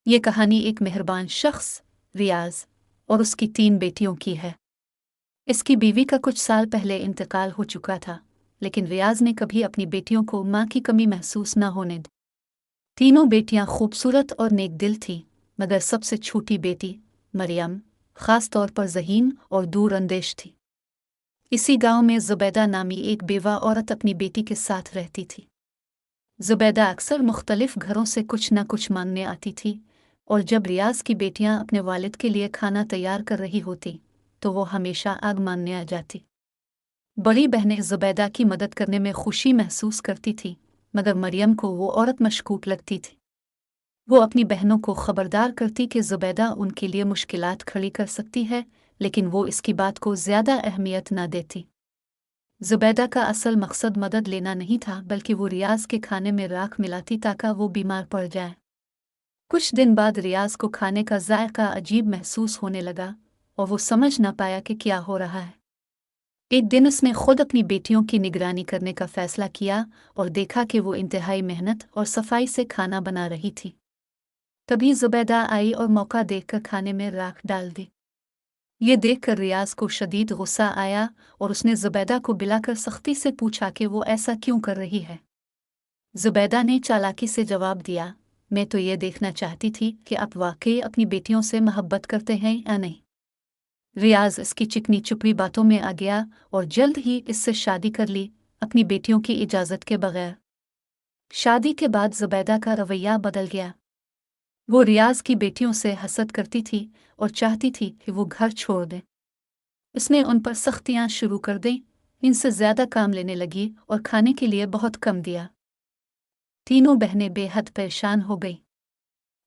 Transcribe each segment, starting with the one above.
ये कहानी एक मेहरबान शख्स रियाज और उसकी 3 बेटियों की है। इसकी बीवी का कुछ साल पहले इंतकाल हो चुका था, लेकिन रियाज ने कभी अपनी बेटियों को माँ की कमी महसूस न होने दी। तीनों बेटियां खूबसूरत और नेक दिल थीं, मगर सबसे छोटी बेटी मरियम ख़ास तौर पर ज़हीन और दूर अंदेश थी। इसी गांव में ज़ुबैदा नामी एक बेवा औरत अपनी बेटी के साथ रहती थी। ज़ुबैदा अक्सर मुख्तलिफ घरों से कुछ न कुछ मांगने आती थी, और जब रियाज की बेटियां अपने वालिद के लिए खाना तैयार कर रही होती तो वो हमेशा आग मानने आ जाती। बड़ी बहनें ज़ुबैदा की मदद करने में खुशी महसूस करती थी, मगर मरियम को वो औरत मशकूक लगती थी। वो अपनी बहनों को खबरदार करती कि ज़ुबैदा उनके लिए मुश्किलात खड़ी कर सकती है, लेकिन वो इसकी बात को ज़्यादा अहमियत न देती। ज़ुबैदा का असल मकसद मदद लेना नहीं था, बल्कि वो रियाज के खाने में राख मिलाती ताकि वो बीमार पड़ जाए। कुछ दिन बाद रियाज को खाने का जायका अजीब महसूस होने लगा और वो समझ न पाया कि क्या हो रहा है। एक दिन उसने खुद अपनी बेटियों की निगरानी करने का फैसला किया और देखा कि वो इंतहाई मेहनत और सफाई से खाना बना रही थी। तभी ज़ुबैदा आई और मौका देखकर खाने में राख डाल दी। ये देखकर रियाज को शदीद गुस्सा आया और उसने ज़ुबैदा को बुलाकर सख्ती से पूछा कि वो ऐसा क्यों कर रही है। ज़ुबैदा ने चालाकी से जवाब दिया, मैं तो ये देखना चाहती थी कि आप वाकई अपनी बेटियों से मोहब्बत करते हैं या नहीं। रियाज इसकी चिकनी चुपड़ी बातों में आ गया और जल्द ही इससे शादी कर ली, अपनी बेटियों की इजाज़त के बगैर। शादी के बाद ज़ुबैदा का रवैया बदल गया। वो रियाज की बेटियों से हसद करती थी और चाहती थी कि वो घर छोड़ दें। उसने उन पर सख्तियाँ शुरू कर दी, इनसे ज़्यादा काम लेने लगी और खाने के लिए बहुत कम दिया। तीनों बहनें बेहद परेशान हो गईं।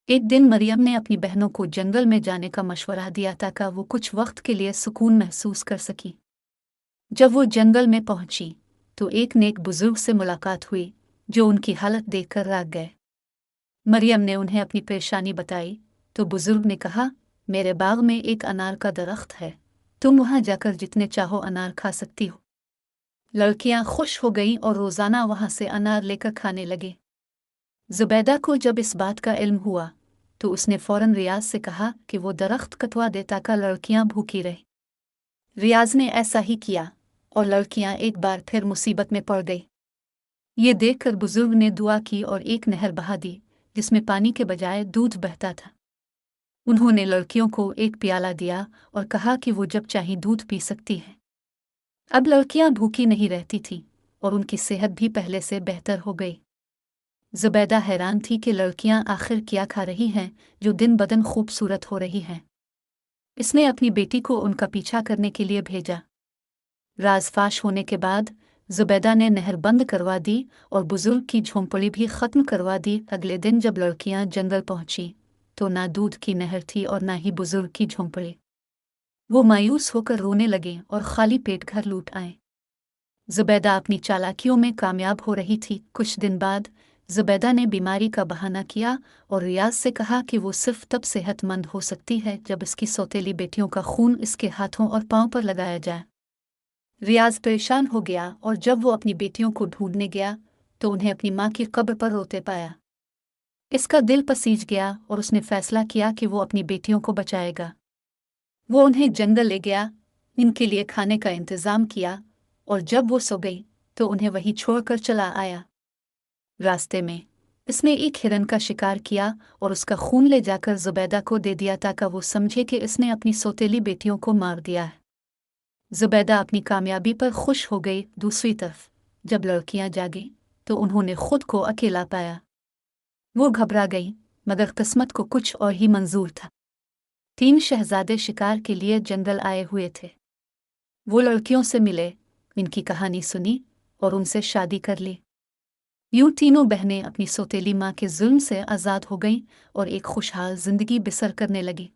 एक दिन मरियम ने अपनी बहनों को जंगल में जाने का मशवरा दिया ताकि वो कुछ वक्त के लिए सुकून महसूस कर सकी। जब वो जंगल में पहुंची तो एक नेक बुजुर्ग से मुलाकात हुई, जो उनकी हालत देखकर राग गए। मरियम ने उन्हें अपनी परेशानी बताई तो बुजुर्ग ने कहा, मेरे बाग में एक अनार का दरख्त है, तुम वहां जाकर जितने चाहो अनार खा सकती हो। लड़कियां खुश हो गईं और रोजाना वहां से अनार लेकर खाने लगे। ज़ुबैदा को जब इस बात का इल्म हुआ तो उसने फौरन रियाज से कहा कि वो दरख्त कटवा दे ताकि लड़कियां भूखी रहें। रियाज ने ऐसा ही किया और लड़कियां एक बार फिर मुसीबत में पड़ गई। ये देखकर बुजुर्ग ने दुआ की और एक नहर बहा दी, जिसमें पानी के बजाय दूध बहता था। उन्होंने लड़कियों को एक प्याला दिया और कहा कि वो जब चाहे दूध पी सकती हैं। अब लड़कियां भूखी नहीं रहती थीं और उनकी सेहत भी पहले से बेहतर हो गई। ज़ुबैदा हैरान थी कि लड़कियां आखिर क्या खा रही हैं जो दिन बदन खूबसूरत हो रही हैं। इसने अपनी बेटी को उनका पीछा करने के लिए भेजा। राज फाश होने के बाद ज़ुबैदा ने नहर बंद करवा दी और बुजुर्ग की झोंपड़ी भी ख़त्म करवा दी। अगले दिन जब लड़कियां जंगल पहुंची तो ना दूध की नहर थी और ना ही बुजुर्ग की झोंपड़ी। वो मायूस होकर रोने लगे और खाली पेट घर लौट आए। ज़ुबैदा अपनी चालाकियों में कामयाब हो रही थी। कुछ दिन बाद ज़ुबैदा ने बीमारी का बहाना किया और रियाज से कहा कि वो सिर्फ तब सेहतमंद हो सकती है जब इसकी सौतेली बेटियों का खून इसके हाथों और पांव पर लगाया जाए। रियाज परेशान हो गया और जब वो अपनी बेटियों को ढूंढने गया तो उन्हें अपनी माँ की कब्र पर रोते पाया। इसका दिल पसीज गया और उसने फैसला किया कि वो अपनी बेटियों को बचाएगा। वो उन्हें जंगल ले गया, इनके लिए खाने का इंतज़ाम किया और जब वो सो गई तो उन्हें वहीं छोड़कर चला आया। रास्ते में इसने एक हिरन का शिकार किया और उसका खून ले जाकर ज़ुबैदा को दे दिया ताकि वो समझे कि इसने अपनी सौतेली बेटियों को मार दिया है। ज़ुबैदा अपनी कामयाबी पर खुश हो गई। दूसरी तरफ जब लड़कियां जागीं तो उन्होंने खुद को अकेला पाया। वो घबरा गई, मगर किस्मत को कुछ और ही मंजूर था। 3 शहजादे शिकार के लिए जंगल आए हुए थे। वो लड़कियों से मिले, इनकी कहानी सुनी और उनसे शादी कर ली। यूं तीनों बहनें अपनी सौतेली माँ के जुल्म से आज़ाद हो गईं और एक खुशहाल जिंदगी बसर करने लगी।